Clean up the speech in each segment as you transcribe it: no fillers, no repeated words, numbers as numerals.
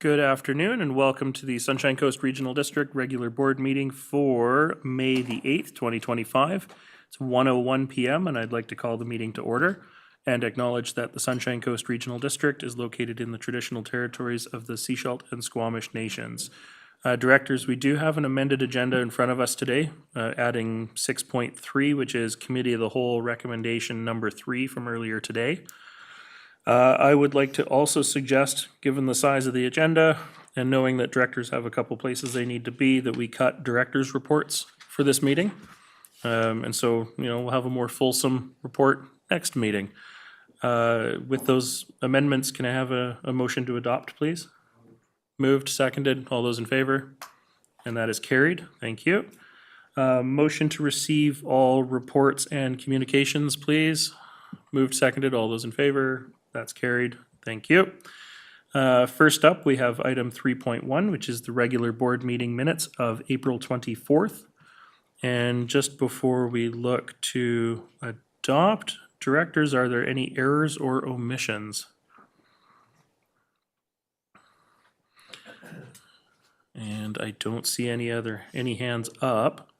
Good afternoon and welcome to the Sunshine Coast Regional District regular board meeting for May the 8th, 2025. It's 1:01 p.m. and I'd like to call the meeting to order and acknowledge that the Sunshine Coast Regional District is located in the traditional territories of the Seashelt and Squamish Nations. Directors, we do have an amended agenda in front of us today, adding 6.3, which is Committee of the Whole Recommendation number 3 from earlier today. I would like to also suggest, given the size of the agenda and knowing that directors have a couple places they need to be, that we cut directors' reports for this meeting. And so, we'll have a more fulsome report next meeting. With those amendments, can I have a motion to adopt, please? Moved, seconded, all those in favor? And that is carried. Thank you. Motion to receive all reports and communications, please. Moved, seconded, all those in favor? That's carried. Thank you. First up, we have item 3.1, which is the regular board meeting minutes of April 24th. And just before we look to adopt, directors, are there any errors or omissions? And I don't see any hands up.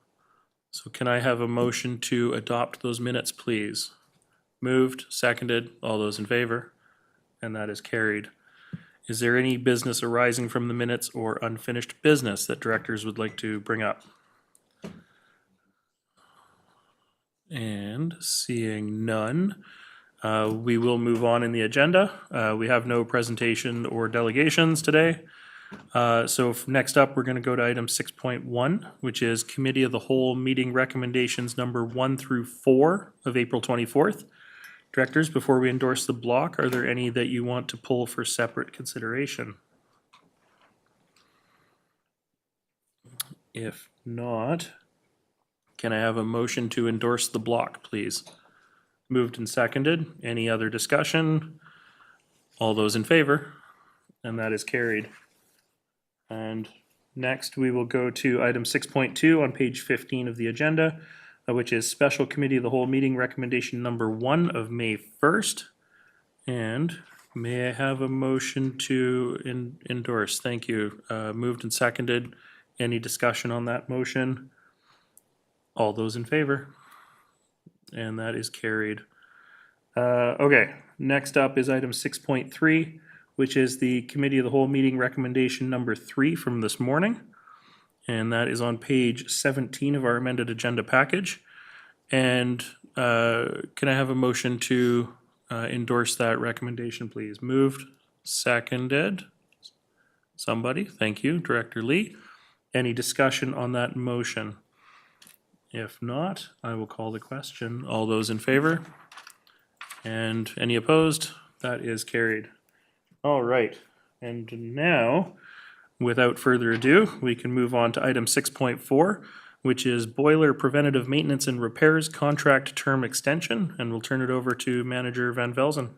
So can I have a motion to adopt those minutes, please? Moved, seconded, all those in favor, and that is carried. Is there any business arising from the minutes or unfinished business that directors would like to bring up? And seeing none, we will move on in the agenda. We have no presentation or delegations today. So next up, we're going to go to item 6.1, which is Committee of the Whole Meeting Recommendations number 1 through 4 of April 24th. Directors, before we endorse the block, are there any that you want to pull for separate consideration? If not, can I have a motion to endorse the block, please? Moved and seconded. Any other discussion? All those in favor? And that is carried. And next we will go to item 6.2 on page 15 of the agenda, which is Special Committee of the Whole Meeting Recommendation number 1 of May 1st. And may I have a motion to endorse? Thank you. Moved and seconded. Any discussion on that motion? All those in favor? And that is carried. Okay, next up is item 6.3, which is the Committee of the Whole Meeting Recommendation number 3 from this morning. And that is on page 17 of our amended agenda package. And can I have a motion to endorse that recommendation, please? Moved, seconded. Somebody, thank you, Director Lee. Any discussion on that motion? If not, I will call the question. All those in favor? And any opposed? That is carried. All right, and now, without further ado, we can move on to item 6.4, which is Boiler Preventative Maintenance and Repairs Contract Term Extension, and we'll turn it over to Manager Van Velzen.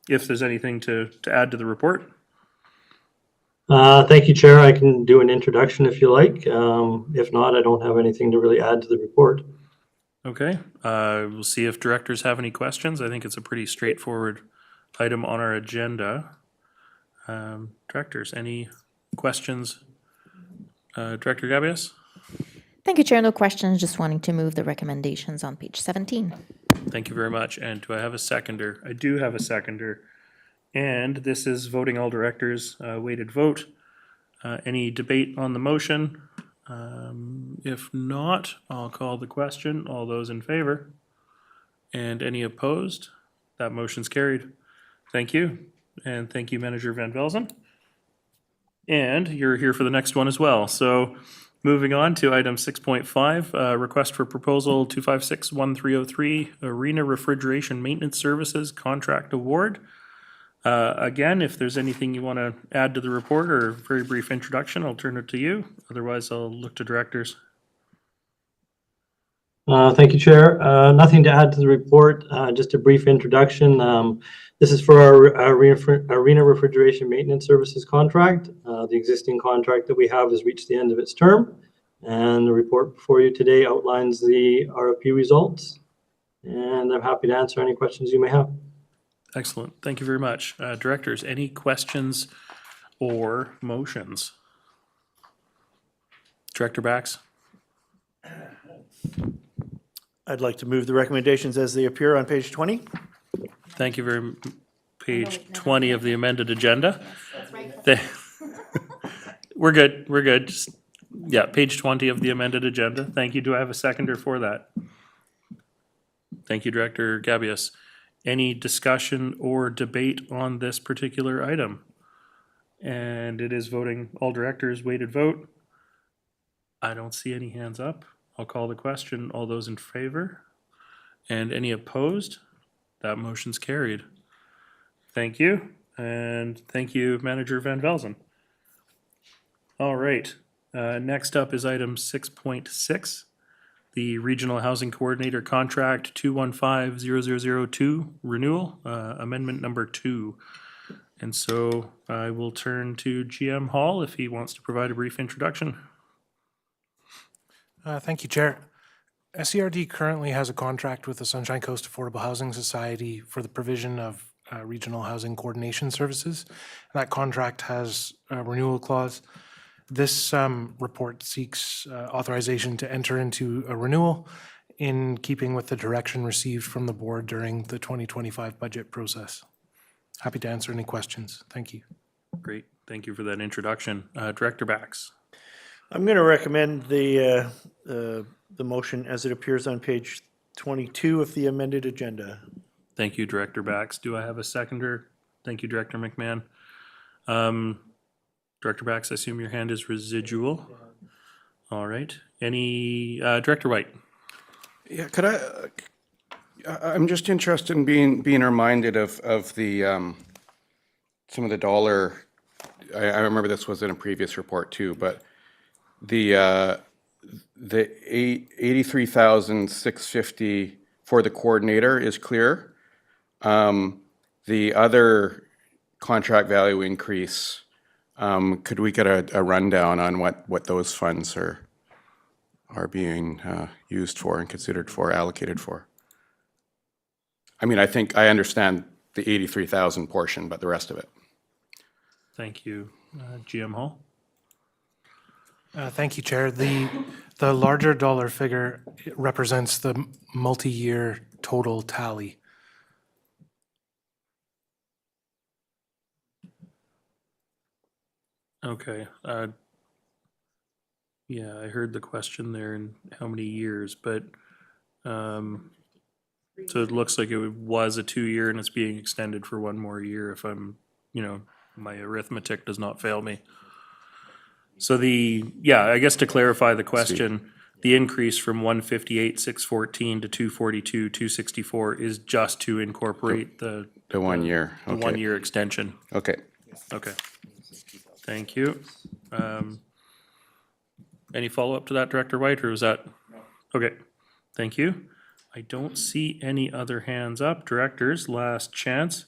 If there's anything to add to the report. Thank you, Chair. I can do an introduction if you like. If not, I don't have anything to really add to the report. Okay, we'll see if directors have any questions. I think it's a pretty straightforward item on our agenda. Directors, any questions? Director Gabias? Thank you, Chair. No questions. Just wanting to move the recommendations on page 17. Thank you very much. And do I have a seconder? I do have a seconder. And this is voting all directors, weighted vote. Any debate on the motion? If not, I'll call the question. All those in favor? And any opposed? That motion's carried. Thank you. And thank you, Manager Van Velzen. And you're here for the next one as well. So moving on to item 6.5, request for proposal 256-1303, Arena Refrigeration Maintenance Services Contract Award. Again, if there's anything you want to add to the report or a very brief introduction, I'll turn it to you. Otherwise, I'll look to directors. Thank you, Chair. Nothing to add to the report, just a brief introduction. This is for our Arena Refrigeration Maintenance Services contract. The existing contract that we have has reached the end of its term, and the report before you today outlines the RFP results, and I'm happy to answer any questions you may have. Excellent. Thank you very much. Directors, any questions or motions? Director Bax? I'd like to move the recommendations as they appear on page 20. Thank you very, page 20 of the amended agenda. Th- We're good, we're good. Just- Yeah, page 20 of the amended agenda. Thank you. Do I have a seconder for that? Thank you, Director Gabius. Any discussion or debate on this particular item? And it is voting, all directors, weighted vote. I don't see any hands up. I'll call the question. All those in favor? And any opposed? That motion's carried. Thank you, and thank you, Manager Van Velzen. All right, next up is item 6.6, the Regional Housing Coordinator Contract 2150002 renewal, amendment number 2. And so I will turn to GM Hall if he wants to provide a brief introduction. Thank you, Chair. SCRD currently has a contract with the Sunshine Coast Affordable Housing Society for the provision of regional housing coordination services. That contract has a renewal clause. This report seeks authorization to enter into a renewal in keeping with the direction received from the board during the 2025 budget process. Happy to answer any questions. Thank you. Great, thank you for that introduction. Director Bax. I'm going to recommend the motion as it appears on page 22 of the amended agenda. Thank you, Director Bax. Do I have a seconder? Thank you, Director McMahon. Director Bax, I assume your hand is residual. All right. Any, Director White? Yeah, could I'm just interested in being reminded of the, some of the dollar, I remember this was in a previous report too, but the 83,650 for the coordinator is clear. The other contract value increase, could we get a rundown on what those funds are being used for and considered for, allocated for? I mean, I think I understand the 83,000 portion, but the rest of it. Thank you. GM Hall? Thank you, Chair. The larger dollar figure represents the multi-year total tally. Okay. Yeah, I heard the question there and how many years, but so it looks like it was a 2-year and it's being extended for 1 more year if I'm, my arithmetic does not fail me. So I guess to clarify the question, the increase from 158,614 to 242,264 is just to incorporate the 1 year. the Okay. 1-year extension. Okay. Okay. Thank you. Any follow-up to that, Director White, or was that? Okay, thank you. I don't see any other hands up. Directors, last chance.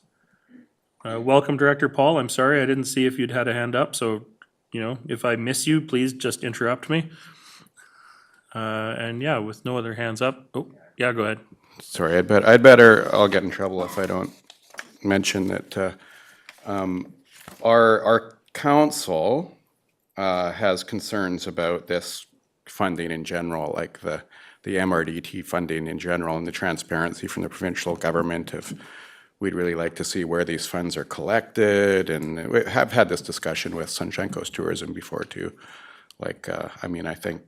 Welcome, Director Paul. I'm sorry, I didn't see if you'd had a hand up, so, if I miss you, please just interrupt me. And yeah, with no other hands up, oh, yeah, go ahead. Sorry, I'll get in trouble if I don't mention that our council has concerns about this funding in general, like the MRDT funding in general and the transparency from the provincial government. If we'd really like to see where these funds are collected, and we have had this discussion with Sunshine Coast Tourism before too. Like, I mean, I think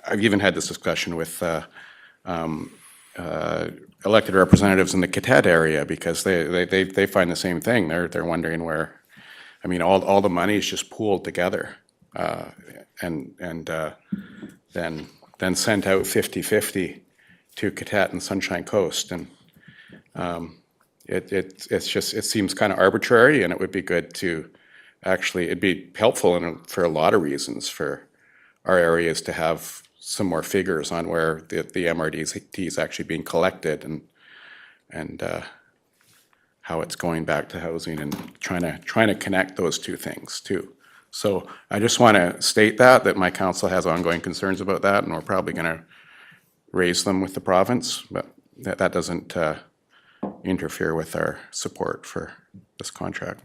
I've even had this discussion with elected representatives in the Kitet area because they find the same thing. They're wondering where, I mean, all the money is just pooled together, and then sent out 50-50 to Kitet and Sunshine Coast, and it seems kind of arbitrary, and it would be good to it'd be helpful for a lot of reasons for our areas to have some more figures on where the MRDT is actually being collected and how it's going back to housing and trying to connect those two things too. So I just want to state that my council has ongoing concerns about that, and we're probably going to raise them with the province, but that doesn't interfere with our support for this contract.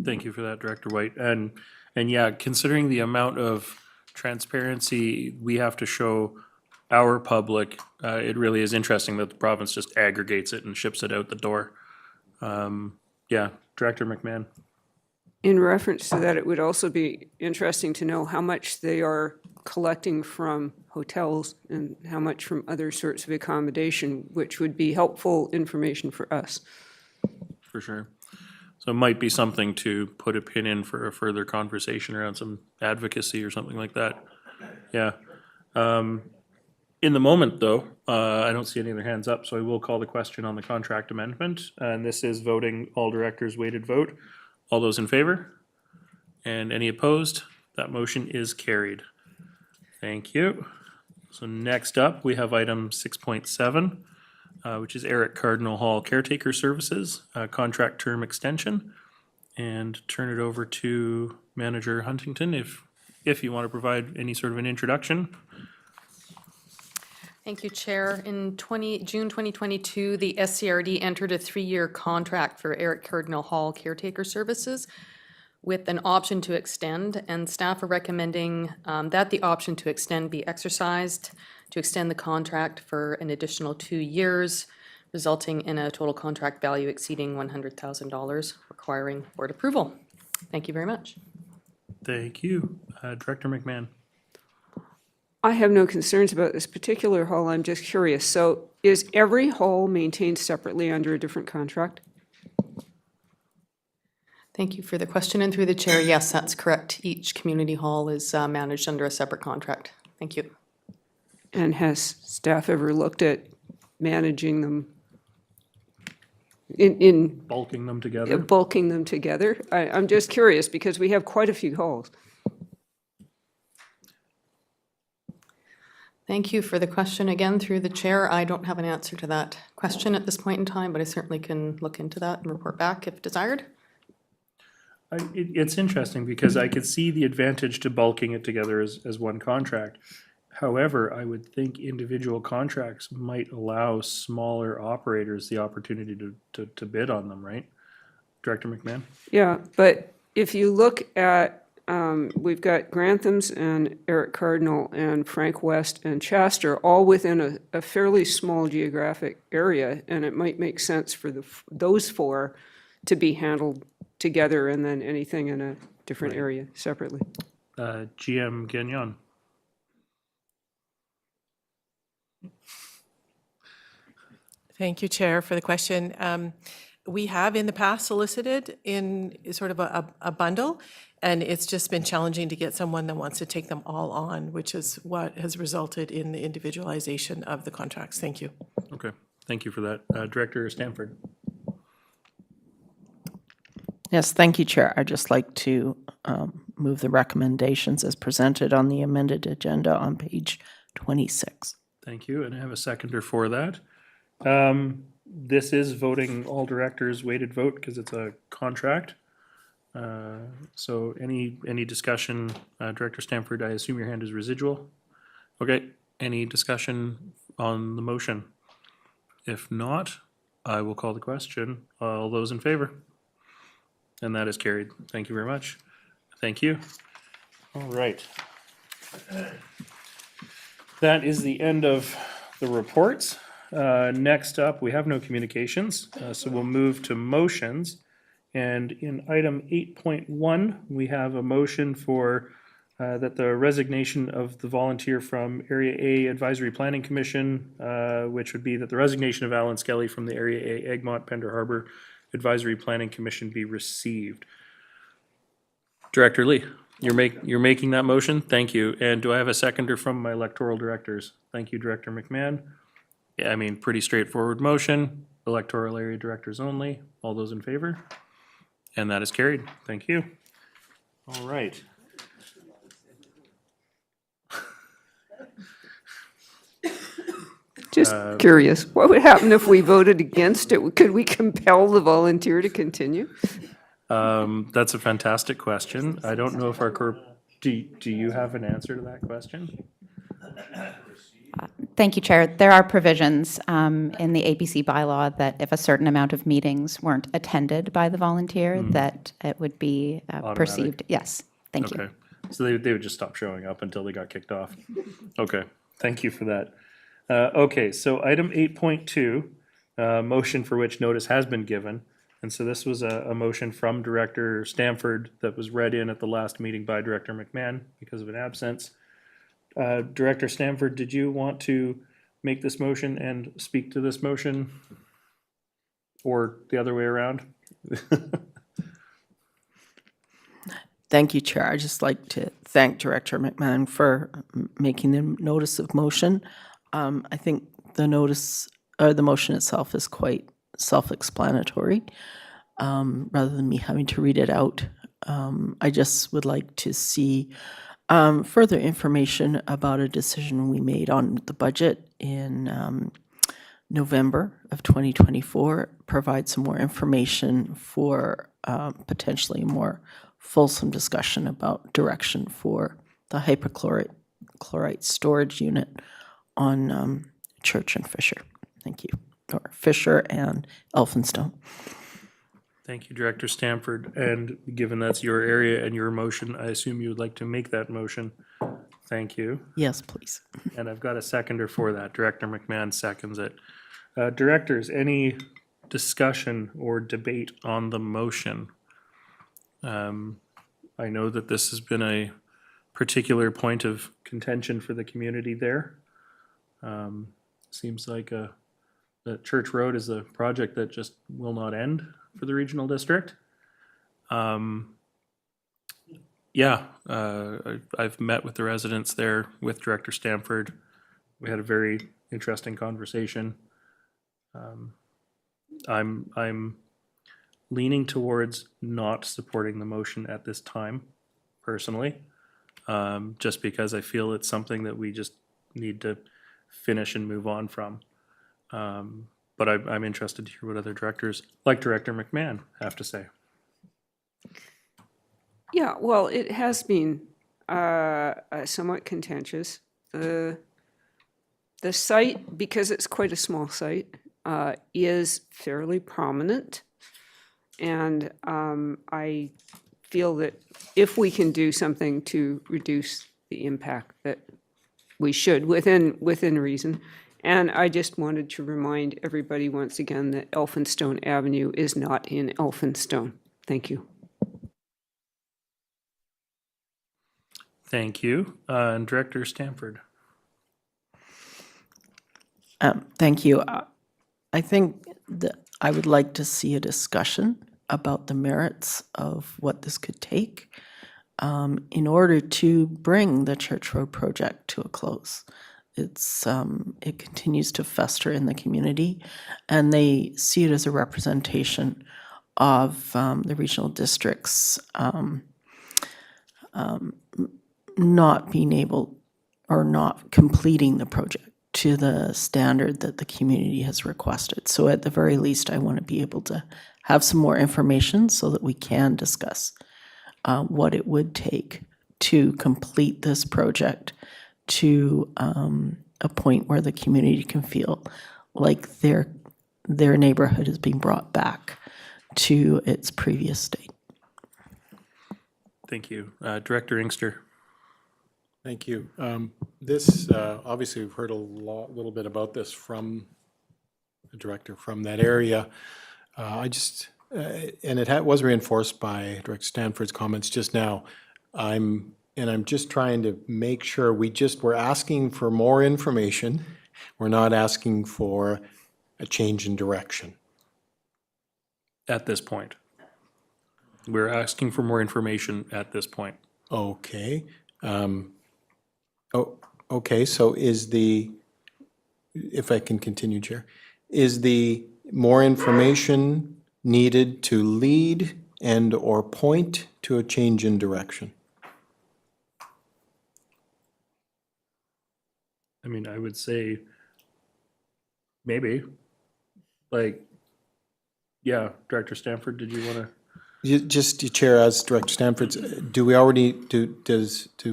Thank you for that, Director White. And yeah, considering the amount of transparency we have to show our public, it really is interesting that the province just aggregates it and ships it out the door. Yeah, Director McMahon. In reference to that, it would also be interesting to know how much they are collecting from hotels and how much from other sorts of accommodation, which would be helpful information for us. For sure. So it might be something to put a pin in for a further conversation around some advocacy or something like that. Yeah. In the moment, though, I don't see any other hands up, so I will call the question on the contract amendment. And this is voting all directors weighted vote. All those in favor? And any opposed? That motion is carried. Thank you. So next up, we have item 6.7, which is Eric Cardinal Hall Caretaker Services, contract term extension. And turn it over to Manager Huntington if you want to provide any sort of an introduction. Thank you, Chair. In June 2022, the SCRD entered a 3-year contract for Eric Cardinal Hall Caretaker Services with an option to extend, and staff are recommending that the option to extend be exercised to extend the contract for an additional 2 years, resulting in a total contract value exceeding $100,000, requiring board approval. Thank you very much. Thank you. Director McMahon. I have no concerns about this particular hall. I'm just curious. So is every hall maintained separately under a different contract? Thank you for the question, and through the chair, yes, that's correct. Each community hall is managed under a separate contract. Thank you. And has staff ever looked at managing them in Bulking them together. bulking them together? I'm just curious because we have quite a few halls. Thank you for the question again through the chair. I don't have an answer to that question at this point in time, but I certainly can look into that and report back if desired. It's interesting because I could see the advantage to bulking it together as one contract. However, I would think individual contracts might allow smaller operators the opportunity to bid on them, right? Director McMahon? Yeah, but if you look at, we've got Grantham's and Eric Cardinal and Frank West and Chester all within a fairly small geographic area, and it might make sense for those four to be handled together and then anything in a different area separately. GM Gagnon. Thank you, Chair, for the question. We have in the past solicited in sort of a bundle, and it's just been challenging to get someone that wants to take them all on, which is what has resulted in the individualization of the contracts. Thank you. Okay, thank you for that. Director Stanford. Yes, thank you, Chair. I'd just like to move the recommendations as presented on the amended agenda on page 26. Thank you, and I have a seconder for that. This is voting all directors weighted vote because it's a contract. So any discussion, Director Stanford, I assume your hand is residual? Okay, any discussion on the motion? If not, I will call the question. All those in favor? And that is carried. Thank you very much. Thank you. All right. That is the end of the reports. Next up, we have no communications, so we'll move to motions. And in item 8.1, we have a motion for that the resignation of the volunteer from Area A Advisory Planning Commission, which would be that the resignation of Alan Skelly from the Area A Egmont Pender Harbor Advisory Planning Commission be received. Director Lee, you're making that motion? Thank you. And do I have a seconder from my electoral directors? Thank you, Director McMahon. Yeah, I mean, pretty straightforward motion. Electoral area directors only. All those in favor? And that is carried. Thank you. All right. Just curious, what would happen if we voted against it? Could we compel the volunteer to continue? That's a fantastic question. I don't know if our do you have an answer to that question? Thank you, Chair. There are provisions in the APC bylaw that if a certain amount of meetings weren't attended by the volunteer, that it would be perceived. Yes, thank you. Okay, so they would just stop showing up until they got kicked off. Okay, thank you for that. Okay, so item 8.2, motion for which notice has been given. And so this was a motion from Director Stanford that was read in at the last meeting by Director McMahon because of an absence. Director Stanford, did you want to make this motion and speak to this motion? Or the other way around? Thank you, Chair. I'd just like to thank Director McMahon for making the notice of motion. I think the notice, or the motion itself is quite self-explanatory, rather than me having to read it out. I just would like to see further information about a decision we made on the budget in November of 2024, provide some more information for potentially a more fulsome discussion about direction for the hypochlorite storage unit on Church and Fisher. Thank you. Or Fisher and Elphinstone. Thank you, Director Stanford. And given that's your area and your motion, I assume you would like to make that motion. Thank you. Yes, please. And I've got a seconder for that. Director McMahon seconds it. Directors, any discussion or debate on the motion? I know that this has been a particular point of contention for the community there. Seems like the Church Road is a project that just will not end for the regional district. Yeah, I've met with the residents there with Director Stanford. We had a very interesting conversation. I'm leaning towards not supporting the motion at this time, personally, just because I feel it's something that we just need to finish and move on from. But I'm interested to hear what other directors, like Director McMahon, have to say. Yeah, well, it has been somewhat contentious. The site, because it's quite a small site, is fairly prominent. And I feel that if we can do something to reduce the impact, that we should within reason. And I just wanted to remind everybody once again that Elphinstone Avenue is not in Elphinstone. Thank you. Thank you. And Director Stanford. Thank you. I think that I would like to see a discussion about the merits of what this could take in order to bring the Church Road project to a close. It continues to fester in the community, and they see it as a representation of the regional districts not being able or not completing the project to the standard that the community has requested. So at the very least, I want to be able to have some more information so that we can discuss what it would take to complete this project to a point where the community can feel like their neighborhood is being brought back to its previous state. Thank you. Director Inkster. Thank you. This, obviously, we've heard a little bit about this from the director from that area. And it was reinforced by Director Stanford's comments just now. I'm just trying to make sure we're asking for more information. We're not asking for a change in direction. At this point. We're asking for more information at this point. Okay. Okay, so if I can continue, Chair, is the more information needed to lead and or point to a change in direction? I mean, I would say maybe. Like, yeah, Director Stanford, did you want to? Just, Chair, as Director Stanford's, do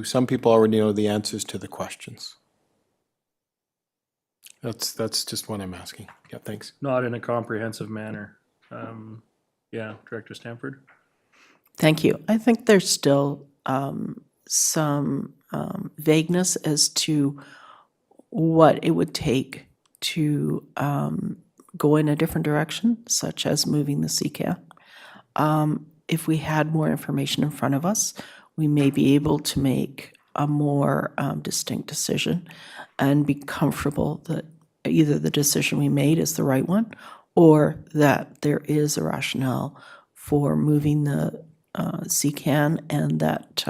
some people already know the answers to the questions? That's just what I'm asking. Yeah, thanks. Not in a comprehensive manner. Yeah, Director Stanford? Thank you. I think there's still some vagueness as to what it would take to go in a different direction, such as moving the CCAN. If we had more information in front of us, we may be able to make a more distinct decision and be comfortable that either the decision we made is the right one or that there is a rationale for moving the CCAN and that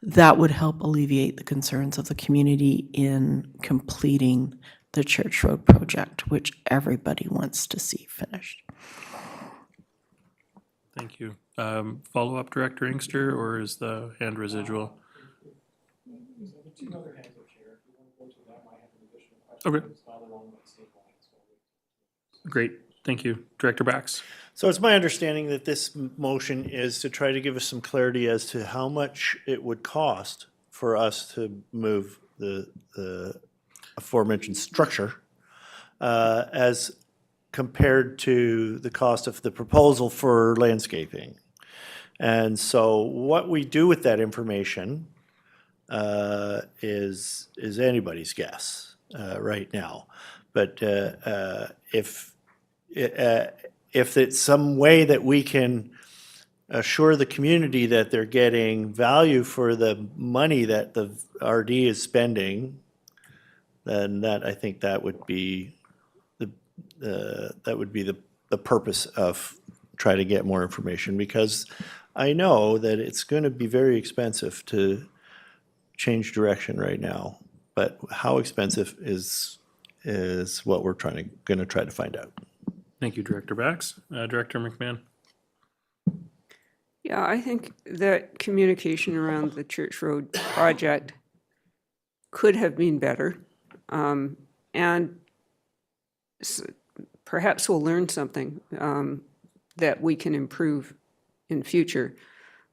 that would help alleviate the concerns of the community in completing the Church Road project, which everybody wants to see finished. Thank you. Follow-up, Director Inkster, or is the hand residual? Okay. Great, thank you. Director Bax? So it's my understanding that this motion is to try to give us some clarity as to how much it would cost for us to move the aforementioned structure as compared to the cost of the proposal for landscaping. And so what we do with that information is anybody's guess right now. But if it's some way that we can assure the community that they're getting value for the money that the RD is spending, then I think that would be the purpose of trying to get more information, because I know that it's going to be very expensive to change direction right now. But how expensive is what we're going to try to find out. Thank you, Director Bax. Director McMahon? Yeah, I think that communication around the Church Road project could have been better. And perhaps we'll learn something that we can improve in future.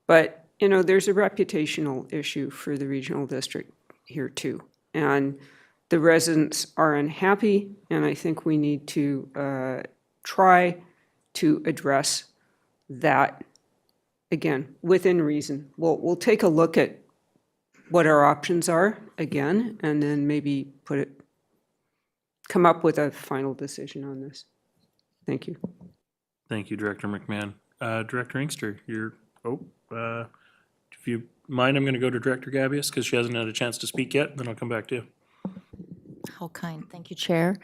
But, you know, there's a reputational issue for the regional district here too. And the residents are unhappy, and I think we need to try to address that, again, within reason. We'll take a look at what our options are again, and then maybe come up with a final decision on this. Thank you. Thank you, Director McMahon. Director Inkster, if you mind, I'm going to go to Director Gabius because she hasn't had a chance to speak yet, then I'll come back to you. How kind. Thank you, Chair.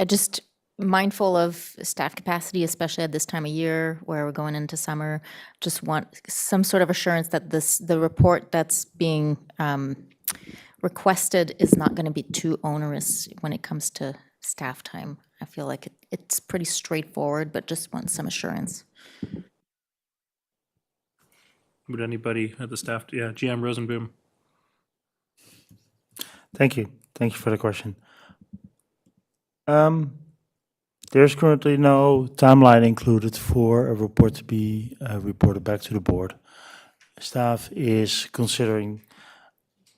Just mindful of staff capacity, especially at this time of year where we're going into summer. Just want some sort of assurance that the report that's being requested is not going to be too onerous when it comes to staff time. I feel like it's pretty straightforward, but just want some assurance. Would anybody at the staff, GM Rosenboom? Thank you. Thank you for the question. There's currently no timeline included for a report to be reported back to the board. Staff is considering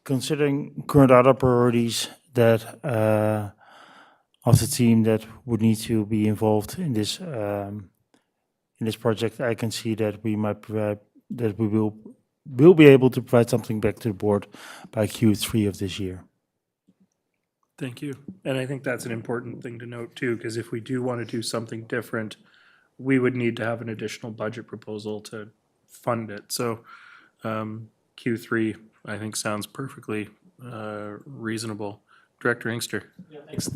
current other priorities that of the team that would need to be involved in this project. I can see that we might provide that we will be able to provide something back to the board by Q3 of this year. Thank you. And I think that's an important thing to note too, because if we do want to do something different, we would need to have an additional budget proposal to fund it. So Q3, I think, sounds perfectly reasonable. Director Inkster. Yeah, thanks.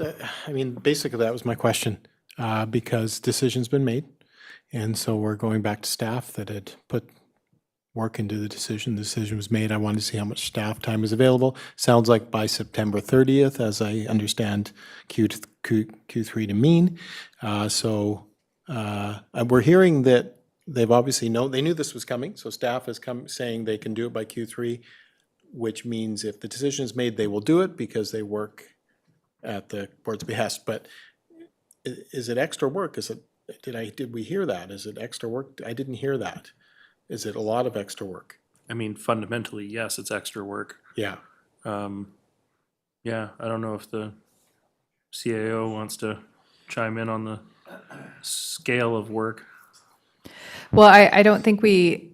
Basically that was my question, because decision's been made. And so we're going back to staff that had put work into the decision. The decision was made. I wanted to see how much staff time is available. Sounds like by September 30th, as I understand Q3 to mean. We're hearing that they've obviously they knew this was coming. So staff is saying they can do it by Q3, which means if the decision is made, they will do it because they work at the board's behest. But is it extra work? Did we hear that? Is it extra work? I didn't hear that. Is it a lot of extra work? I mean, fundamentally, yes, it's extra work. Yeah. I don't know if the CAO wants to chime in on the scale of work. Well, I don't think we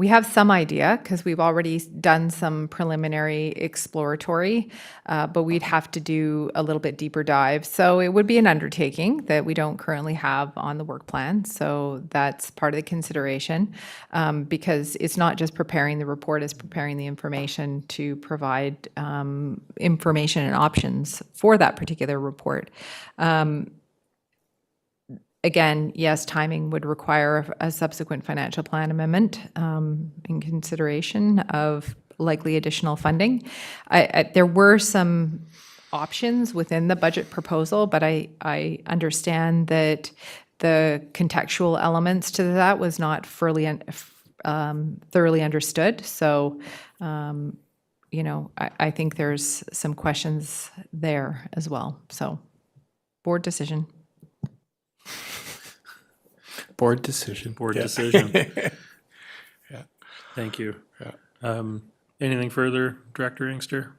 have some idea because we've already done some preliminary exploratory, but we'd have to do a little bit deeper dive. So it would be an undertaking that we don't currently have on the work plan. So that's part of the consideration, because it's not just preparing the report, it's preparing the information to provide information and options for that particular report. Again, yes, timing would require a subsequent financial plan amendment in consideration of likely additional funding. There were some options within the budget proposal, but I understand that the contextual elements to that was not thoroughly understood. So, I think there's some questions there as well. So, board decision. Board decision. Board decision. Thank you. Anything further, Director Inkster?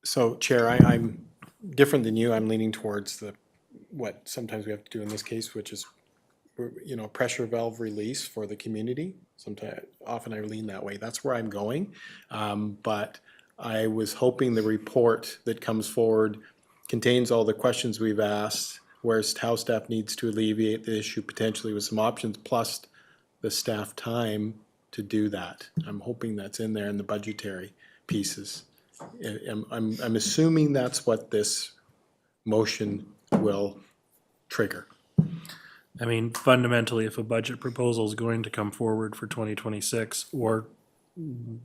So, Chair, I'm different than you. I'm leaning towards what sometimes we have to do in this case, which is, pressure valve release for the community. Often I lean that way. That's where I'm going. But I was hoping the report that comes forward contains all the questions we've asked, whereas how staff needs to alleviate the issue potentially with some options, plus the staff time to do that. I'm hoping that's in there in the budgetary pieces. I'm assuming that's what this motion will trigger. I mean, fundamentally, if a budget proposal is going to come forward for 2026 or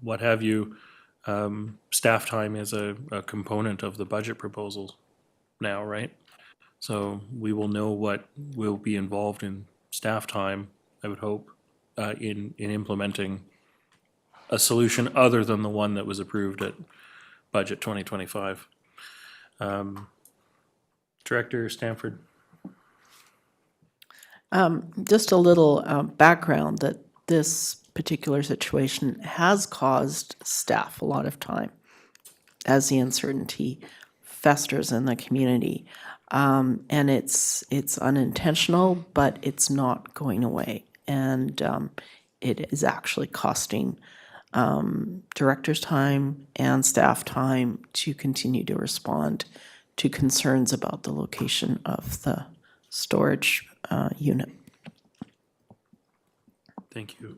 what have you, staff time is a component of the budget proposals now, right? So we will know what will be involved in staff time, I would hope, in implementing a solution other than the one that was approved at budget 2025. Director Stanford. Just a little background that this particular situation has caused staff a lot of time as the uncertainty festers in the community. And it's unintentional, but it's not going away. And it is actually costing directors time and staff time to continue to respond to concerns about the location of the storage unit. Thank you.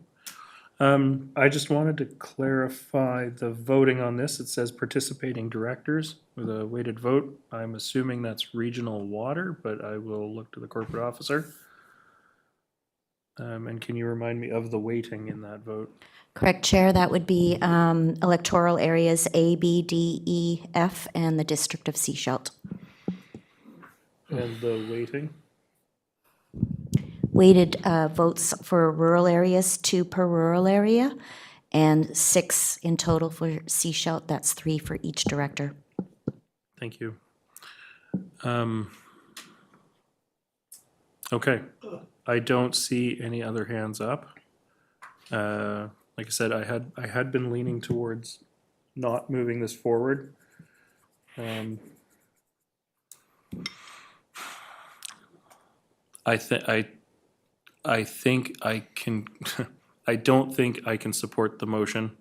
I just wanted to clarify the voting on this. It says participating directors with a weighted vote. I'm assuming that's regional water, but I will look to the corporate officer. And can you remind me of the weighting in that vote? Correct, Chair. That would be electoral areas A, B, D, E, F, and the District of Sechelt. And the weighting? Weighted votes for rural areas, 2 per rural area, and 6 in total for Sechelt. That's 3 for each director. Thank you. Okay, I don't see any other hands up. Like I said, I had been leaning towards not moving this forward. I think I can. I don't think I can support the motion,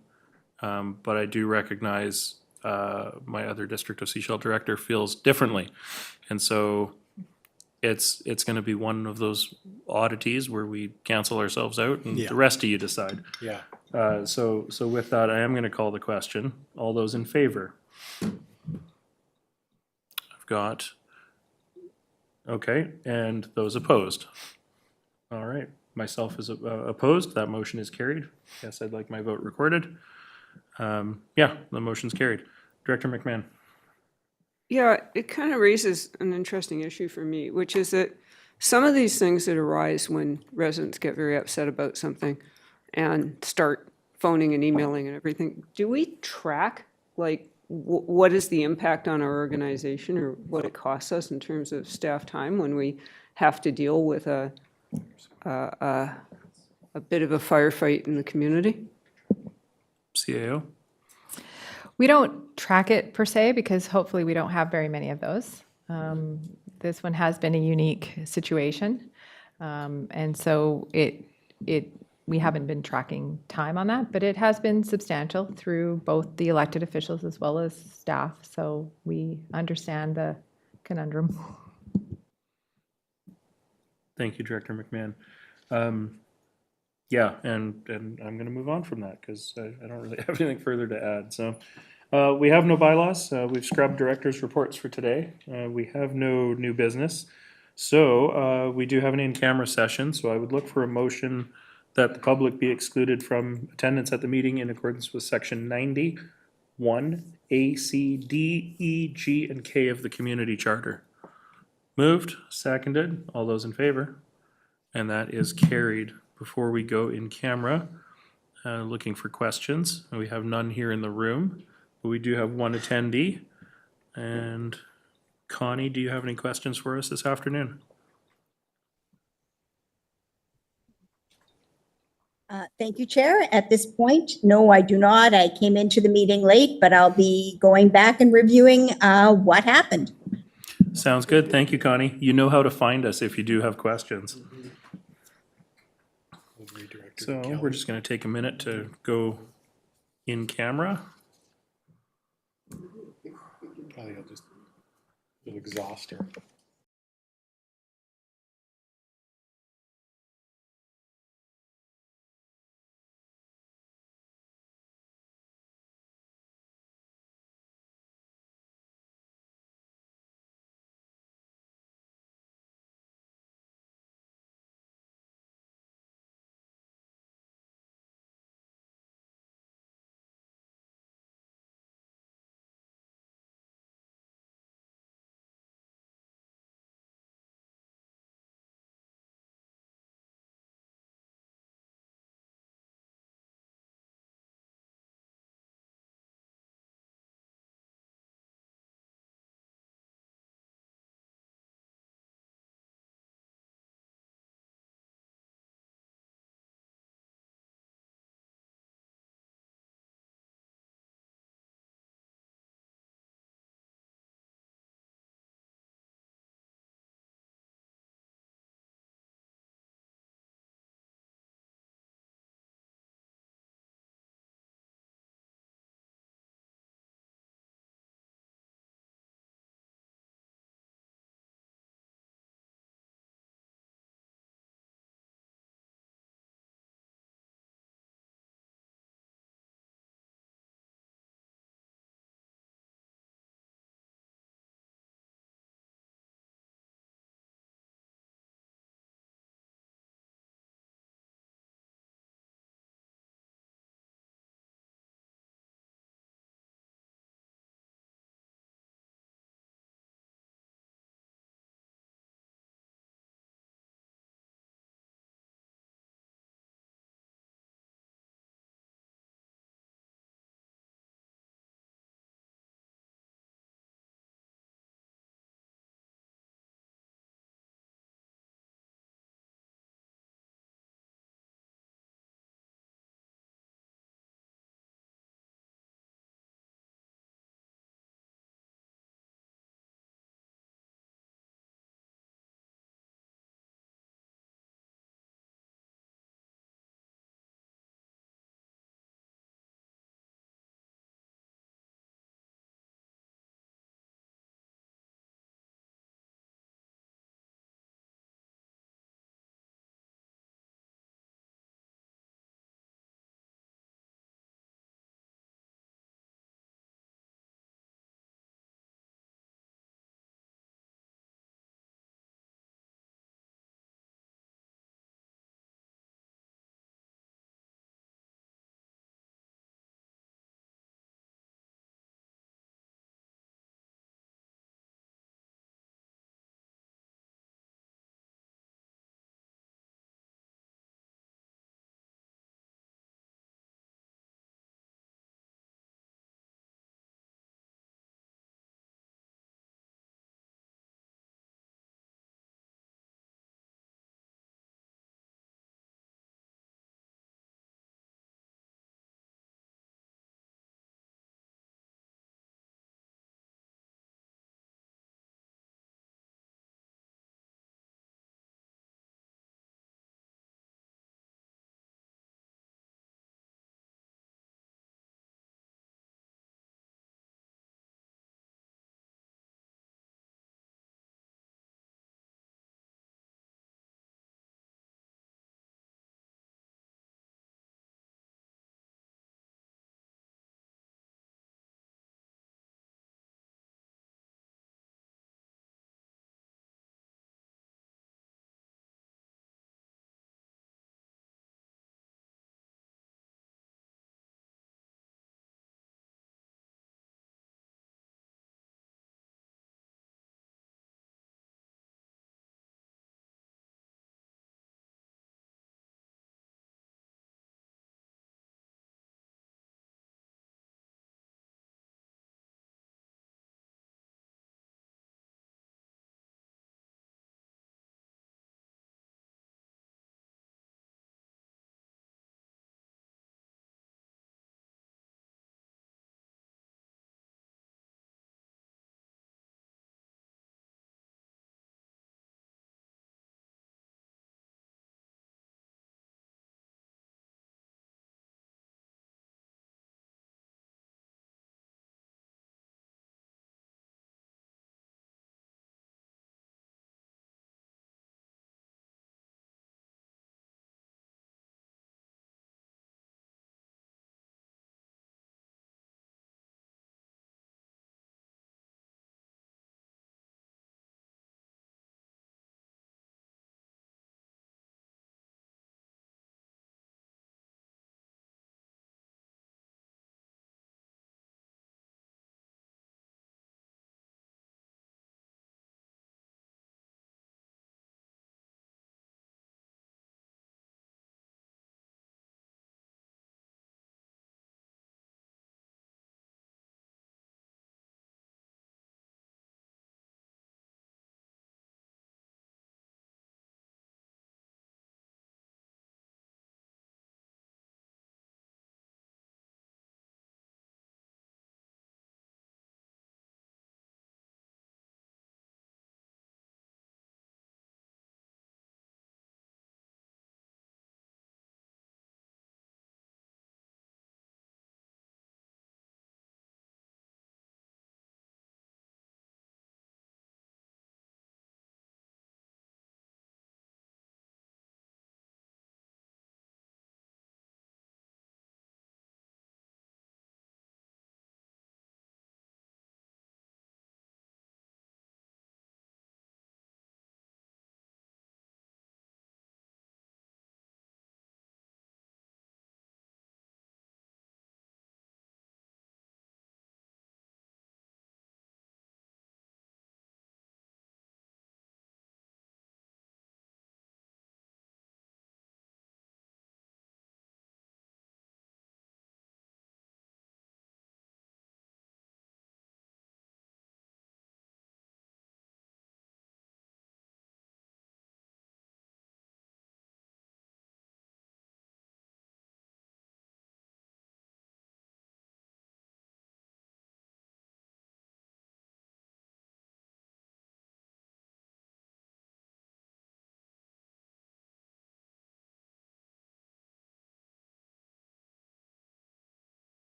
but I do recognize my other District of Sechelt director feels differently, and so it's going to be one of those oddities where we cancel ourselves out, and the rest of you decide. Yeah. So with that, I am going to call the question. All those in favor? I've got. Okay, and those opposed? All right, myself is opposed. That motion is carried. Yes, I'd like my vote recorded. Yeah, the motion's carried. Director McMahon. Yeah, it kind of raises an interesting issue for me, which is that some of these things that arise when residents get very upset about something and start phoning and emailing and everything, do we track, like, what is the impact on our organization or what it costs us in terms of staff time when we have to deal with a bit of a firefight in the community? CAO? We don't track it per se because hopefully we don't have very many of those. This one has been a unique situation. And so we haven't been tracking time on that, but it has been substantial through both the elected officials as well as staff. So we understand the conundrum. Thank you, Director McMahon. Yeah, and I'm going to move on from that because I don't really have anything further to add. So we have no bylaws. We've scrubbed directors' reports for today. We have no new business. So we do have an in-camera session. So I would look for a motion that the public be excluded from attendance at the meeting in accordance with Section 91 A, C, D, E, G, and K of the Community Charter. Moved, seconded. All those in favor? And that is carried. Before we go in camera, looking for questions. We have none here in the room, but we do have one attendee. And Connie, do you have any questions for us this afternoon? Thank you, Chair. At this point, no, I do not. I came into the meeting late, but I'll be going back and reviewing what happened. Sounds good. Thank you, Connie. You know how to find us if you do have questions. So we're just going to take a minute to go in camera. Probably I'll just exhaust her.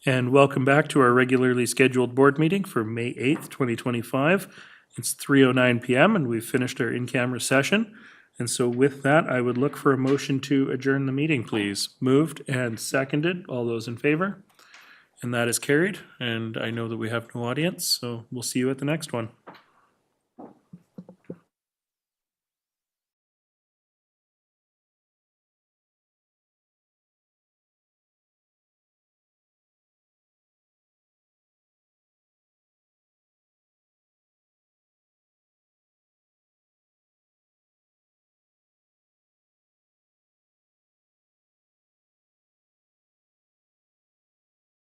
And welcome back to our regularly scheduled board meeting for May 8th, 2025. It's 3:09 PM and we've finished our in-camera session. And so with that, I would look for a motion to adjourn the meeting, please. Moved and seconded. All those in favor? And that is carried. And I know that we have no audience, so we'll see you at the next one.